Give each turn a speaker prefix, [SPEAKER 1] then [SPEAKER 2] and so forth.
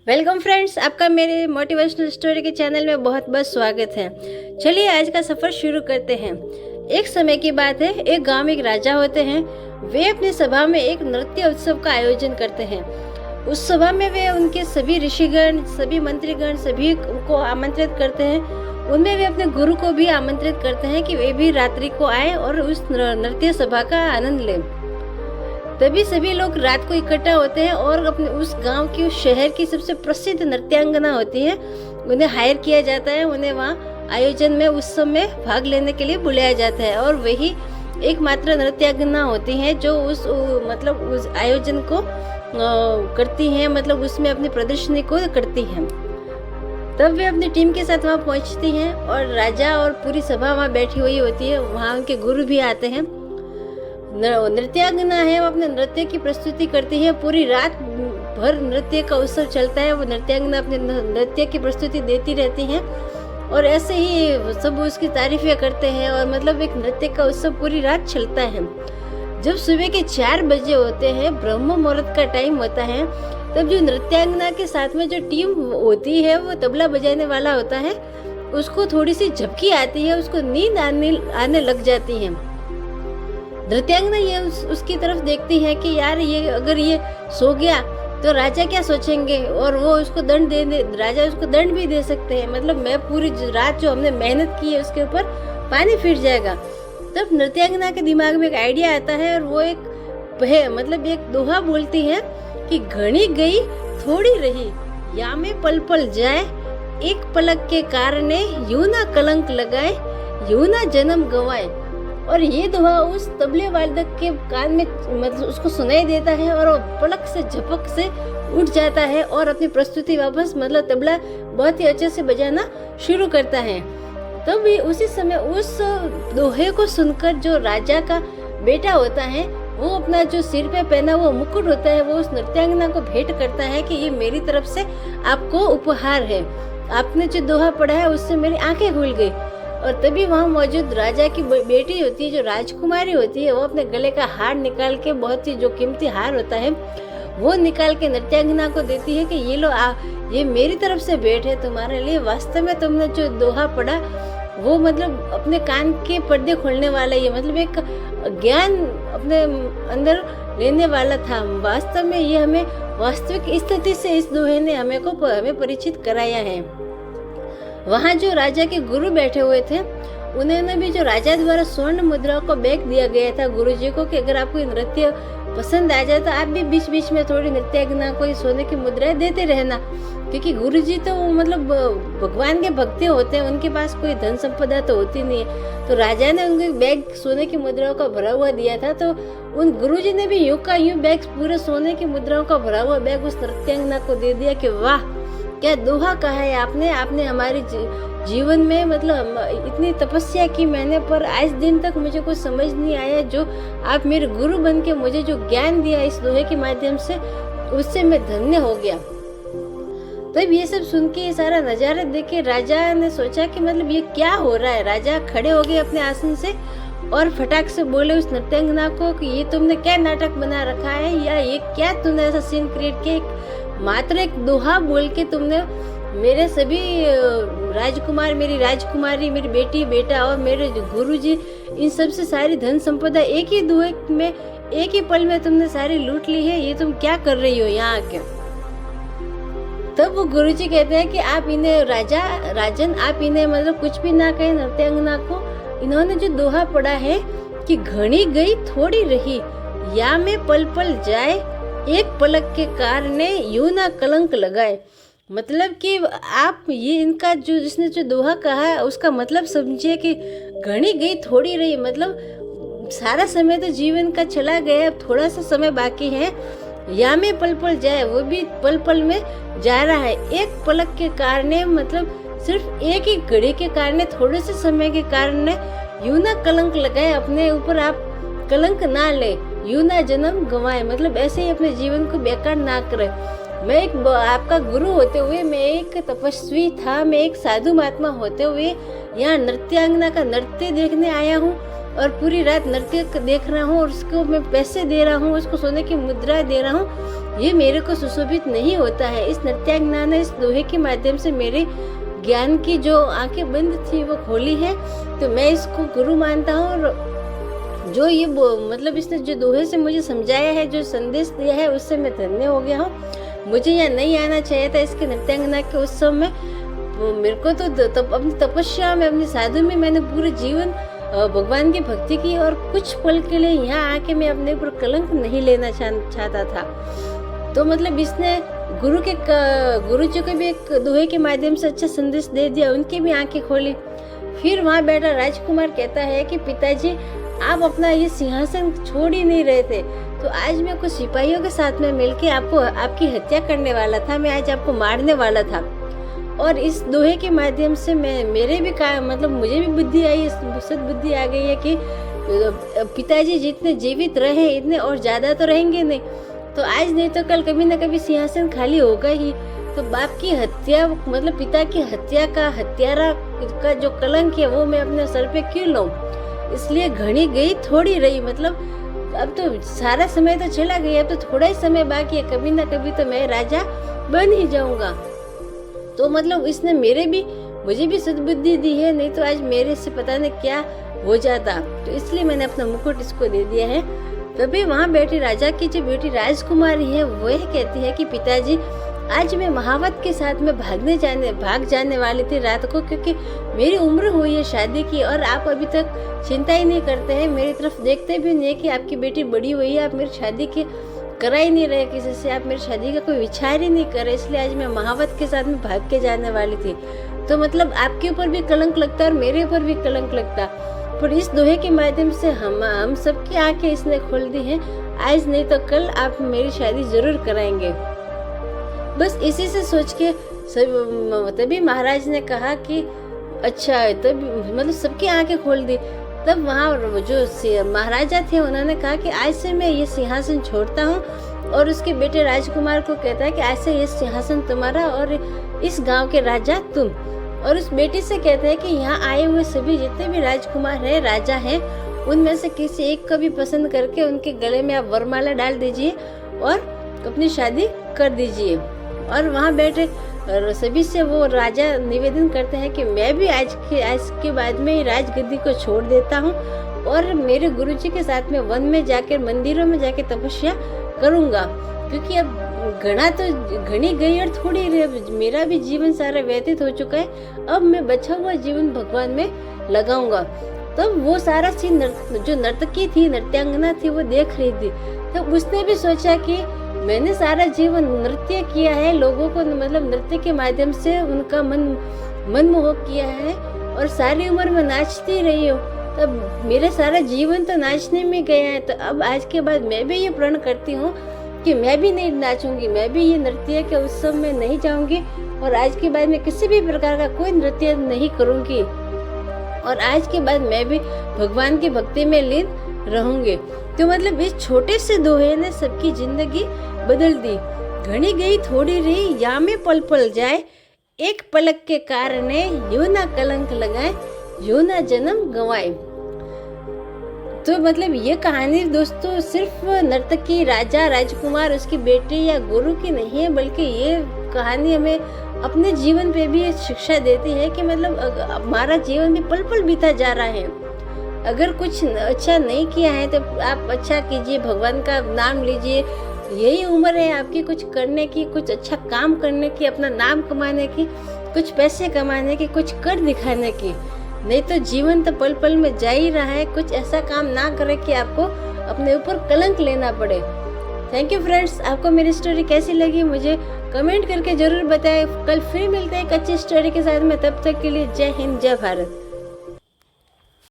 [SPEAKER 1] Welcome friends, आपका मेरे motivational story के चैनल में बहुत बहुत स्वागत है। चलिए आज का सफ़र शुरू करते हैं। एक समय की बात है, एक गांव में एक राजा होते हैं। वे अपनी सभा में एक नृत्य उत्सव का आयोजन करते हैं। उस सभा में वे उनके सभी ऋषिगण, सभी मंत्रीगण, सभी को आमंत्रित करते हैं। उनमें वे अपने गुरु को भी आमंत्रित करते हैं कि वे भी रात्रि को आए और उस नृत्य सभा का आनंद लें। तभी सभी लोग रात को इकट्ठा होते हैं और अपने उस गांव की, उस शहर की सबसे प्रसिद्ध नृत्यांगना होती है, उन्हें हायर किया जाता है। उन्हें वहाँ आयोजन में, उत्सव में भाग लेने के लिए बुलाया जाता है और वही एकमात्र नृत्यांगना होती है जो उस आयोजन को करती हैं, मतलब उसमें अपनी प्रदर्शनी को करती हैं। तब वे अपनी टीम के साथ वहाँ पहुँचती हैं और राजा और पूरी सभा वहाँ बैठी हुई होती है। वहाँ उनके गुरु भी आते हैं। नृत्यांगना है, वो अपने नृत्य की प्रस्तुति करती है। पूरी रात भर नृत्य का उत्सव चलता है। वो नृत्यांगना अपने नृत्य की प्रस्तुति देती रहती हैं और ऐसे ही सब उसकी तारीफें करते हैं और मतलब एक नृत्य का उत्सव पूरी रात चलता है। जब सुबह के 4 बजे होते हैं, ब्रह्म मुहूर्त का टाइम होता है, तब जो नृत्यांगना के साथ में जो टीम होती है, वो तबला बजाने वाला होता है, उसको थोड़ी सी झपकी आती है, उसको नींद आने लग जाती है। नृत्यांगना ये उसकी तरफ देखती है कि यार ये अगर ये सो गया तो राजा क्या सोचेंगे, और वो उसको राजा उसको दंड भी दे सकते हैं। मतलब मैं पूरी रात जो हमने मेहनत की है उसके ऊपर पानी फिर जाएगा। तब नृत्यांगना के दिमाग में एक आइडिया आता है और वो एक दोहा बोलती है कि घनी गई थोड़ी रही, या में पल पल जाए, एक पलक के कारणे यूं ना कलंक लगाए, यूं ना जन्म गवाए। और ये दोहा उस तबले वादक के कान में मतलब उसको सुनाई देता है और वो पलक से झपक से उठ जाता है और अपनी प्रस्तुति वापस तबला बहुत ही अच्छे से बजाना शुरू करता है। तब भी उसी समय उस दोहे को सुनकर जो राजा का बेटा होता है, वो अपना जो सिर पे पहना वो मुकुट होता है, वो उस नृत्यांगना को भेंट करता है कि ये मेरी तरफ से आपको उपहार है। आपने जो दोहा पढ़ा है उससे मेरी आंखें खुल गई। और तभी वहाँ मौजूद राजा की बेटी होती है, जो राजकुमारी होती है, वो अपने गले का हार निकाल के, बहुत ही जो कीमती हार होता है वो निकाल के नृत्यांगना को देती है कि ये लो, ये मेरी तरफ से भेंट है तुम्हारे लिए। वास्तव में तुमने जो दोहा पढ़ा वो अपने कान के पर्दे खोलने वाला, ये एक ज्ञान अपने अंदर लेने वाला था। वास्तव में ये हमें वास्तविक स्थिति से इस दोहे ने हमें परिचित कराया है। वहाँ जो राजा के गुरु बैठे हुए थे, उन्होंने भी जो राजा द्वारा स्वर्ण मुद्राओं को बैग दिया गया था गुरुजी को कि अगर आपको नृत्य पसंद आ जाए तो आप भी बीच बीच में थोड़ी नृत्यांगना को सोने की मुद्राएं देते रहना, क्योंकि गुरुजी तो भगवान के भक्त होते हैं, उनके पास कोई धन संपदा तो होती नहीं है। तो राजा ने उनको बैग सोने की मुद्राओं का भरा हुआ दिया था, तो उन गुरुजी ने भी यूं का यूं बैग, पूरे सोने की मुद्राओं का भरा हुआ बैग उस नृत्यांगना को दे दिया कि वाह क्या दोहा कहा है आपने हमारे जीवन में इतनी तपस्या की मैंने, पर आज दिन तक मुझे कुछ समझ नहीं आया। जो आप मेरे गुरु बन के मुझे जो ज्ञान दिया इस दोहे के माध्यम से, उससे मैं धन्य हो गया। तब ये सब सुन के, ये सारा नजारा देख के राजा ने सोचा कि ये क्या हो रहा है। राजा खड़े हो गए अपने आसन से और फटाक से बोले उस नृत्यांगना को कि ये तुमने क्या नाटक बना रखा है, या ये क्या तुमने ऐसा सीन क्रिएट किया। मात्र एक दोहा बोल के तुमने मेरे सभी राजकुमार, मेरी राजकुमारी, मेरी बेटी बेटा और मेरे गुरुजी, इन सब से सारी धन संपदा एक ही दोहे में, एक ही पल में तुमने सारी लूट ली है। ये तुम क्या कर रही हो यहाँ आके। तब वो गुरुजी कहते हैं कि आप इन्हें राजन आप इन्हें कुछ भी ना कहें नृत्यांगना को। इन्होंने जो दोहा पढ़ा है कि घनी गई थोड़ी रही, या में पल पल जाए, एक पलक के कारणे यूं ना कलंक लगाए। कि आप ये इनका जो जिसने जो दोहा कहा है उसका मतलब समझिए कि घनी गई थोड़ी रही, सारा समय तो जीवन का चला गया, अब थोड़ा सा समय बाकी है। या में पल पल जाए, वो भी पल पल में जा रहा है। एक पलक के कारणे सिर्फ एक ही घड़ी के कारणे, थोड़े से समय के कारण यूं ना कलंक लगाए, अपने ऊपर आप कलंक ना ले, यूं ना जन्म गंवाए। ऐसे ही अपने जीवन को बेकार ना करे। मैं आपका गुरु होते हुए, मैं एक तपस्वी था, मैं एक साधु महात्मा होते हुए यहाँ नृत्यांगना का नृत्य देखने आया हूँ। और पूरी रात नृत्य देख रहा हूँ और उसको मैं पैसे दे रहा हूँ, उसको सोने की मुद्रा दे रहा हूँ, ये मेरे को सुशोभित नहीं होता है। इस नृत्यांगना ने इस दोहे के माध्यम से मेरे ज्ञान की जो आंखें बंद थी वो खोली है, तो मैं इसको गुरु मानता हूँ। और जो ये मतलब इसने जो दोहे से मुझे समझाया है, जो संदेश दिया है, उससे मैं धन्य हो गया हूँ। मुझे यहाँ नहीं आना चाहिए था इसके नृत्यांगना के उत्सव में। मेरे को तो अपनी तपस्या में, अपनी साधु में मैंने पूरे जीवन भगवान की भक्ति की, और कुछ पल के लिए यहाँ आके मैं अपने ऊपर कलंक नहीं लेना चाहता था। तो मतलब इसने गुरु जी को भी एक दोहे के माध्यम से अच्छा संदेश दे दिया, उनकी भी आंखें खोली। फिर वहाँ बैठा राजकुमार कहता है कि पिताजी आप अपना ये सिंहासन छोड़ ही नहीं रहे थे, तो आज मैं कुछ सिपाहियों के साथ में मिलके आपकी हत्या करने वाला था, मैं आज आपको मारने वाला था। और इस दोहे के माध्यम से मेरे भी मतलब मुझे भी बुद्धि आई, सद्बुद्धि आ गई है कि पिताजी जितने जीवित रहे इतने और ज़्यादा तो रहेंगे नहीं, तो आज नहीं तो कल कभी ना कभी सिंहासन खाली होगा ही। तो बाप की हत्या मतलब पिता की हत्या का, हत्यारा का जो कलंक है वो मैं अपने सर पे क्यों लूं। इसलिए घड़ी गई थोड़ी रही, मतलब अब तो सारा समय तो चला गया, अब तो थोड़ा ही समय बाकी है, कभी ना कभी तो मैं राजा बन ही जाऊंगा। तो मतलब इसने मुझे भी सद्बुद्धि दी है, नहीं तो आज मेरे से पता नहीं क्या हो जाता। तो इसलिए मैंने अपना मुकुट इसको दे दिया है। तभी वहाँ बैठी राजा की जो बेटी राजकुमारी है वो यह कहती है कि पिताजी आज मैं महावत के साथ में भाग जाने वाली थी रात को, क्योंकि मेरी उम्र हुई है शादी की और आप अभी तक चिंता ही नहीं करते हैं, मेरी तरफ देखते भी नहीं है कि आपकी बेटी बड़ी हुई है, आप मेरी शादी की करा ही नहीं रहे किसी से, आप मेरी शादी का कोई विचार ही नहीं करे, इसलिए आज मैं महावत के साथ में भाग के जाने वाली थी। तो मतलब आपके ऊपर भी कलंक लगता और मेरे ऊपर भी कलंक लगता, पर इस दोहे के माध्यम से हम सबकी आंखें इसने खोल दी हैं। आज नहीं तो कल आप मेरी शादी जरूर कराएंगे। बस इसी से सोच के तभी महाराज ने कहा कि अच्छा, तब मतलब सबकी आंखें खोल दी। तब वहाँ जो महाराजा थे उन्होंने कहा कि आज से मैं ये सिंहासन छोड़ता हूँ, और उसके बेटे राजकुमार को कहता है कि आज से ये सिंहासन तुम्हारा और इस गांव के राजा तुम। और उस बेटी से कहते हैं कि यहाँ आए हुए सभी जितने भी राजकुमार हैं, राजा हैं, उनमें से किसी एक को भी पसंद करके उनके गले में आप वरमाला डाल दीजिए और अपनी शादी कर दीजिए। और वहाँ बैठे सभी से वो राजा निवेदन करते हैं कि मैं भी आज के बाद में राजगद्दी को छोड़ देता हूँ और मेरे गुरुजी के साथ में वन में जाकर, मंदिरों में जाकर तपस्या करूँगा, क्योंकि अब घनी गई और थोड़ी मेरा भी जीवन सारा व्यतीत हो चुका है, अब मैं बचा हुआ जीवन भगवान में लगाऊंगा। तब वो सारा सीन जो नर्तकी थी, नृत्यांगना थी, वो देख रही थी। तब उसने भी सोचा कि मैंने सारा जीवन नृत्य किया है, लोगों को मतलब नृत्य के माध्यम से उनका मनमोहक किया है और सारी उम्र में नाचती रही हूँ, तब मेरा सारा जीवन तो नाचने में गया है। तो अब आज के बाद मैं भी ये प्रण करती हूँ कि मैं भी नहीं नाचूंगी, मैं भी ये नृत्य के उत्सव में नहीं जाऊंगी और आज के बाद मैं किसी भी प्रकार का कोई नृत्य नहीं करूंगी और आज के बाद मैं भी भगवान की भक्ति में लीन रहूंगी। तो मतलब इस छोटे से दोहे ने सबकी जिंदगी बदल दी। घनी गई थोड़ी रही, या में पल पल जाए, एक पलक के कारण यूं ना कलंक लगाए, यूं ना जन्म गंवाए। तो मतलब ये कहानी दोस्तों सिर्फ नर्तकी, राजा, राजकुमार, उसकी बेटी या गुरु की नहीं है, बल्कि ये कहानी हमें अपने जीवन पे भी शिक्षा देती है कि मतलब हमारा जीवन भी पल पल बीता जा रहा है। अगर कुछ अच्छा नहीं किया है तो आप अच्छा कीजिए, भगवान का नाम लीजिए, यही उम्र है आपकी कुछ करने की, कुछ अच्छा काम करने की, अपना नाम कमाने की, कुछ पैसे कमाने की, कुछ कर दिखाने की। नहीं तो जीवन तो पल पल में जा ही रहा है। कुछ ऐसा काम ना करे कि आपको अपने ऊपर कलंक लेना पड़े। थैंक यू फ्रेंड्स, आपको मेरी स्टोरी कैसी लगी मुझे कमेंट करके जरूर बताएं। कल फिर मिलते हैं एक अच्छी स्टोरी के साथ में, तब तक के लिए जय हिंद, जय भारत।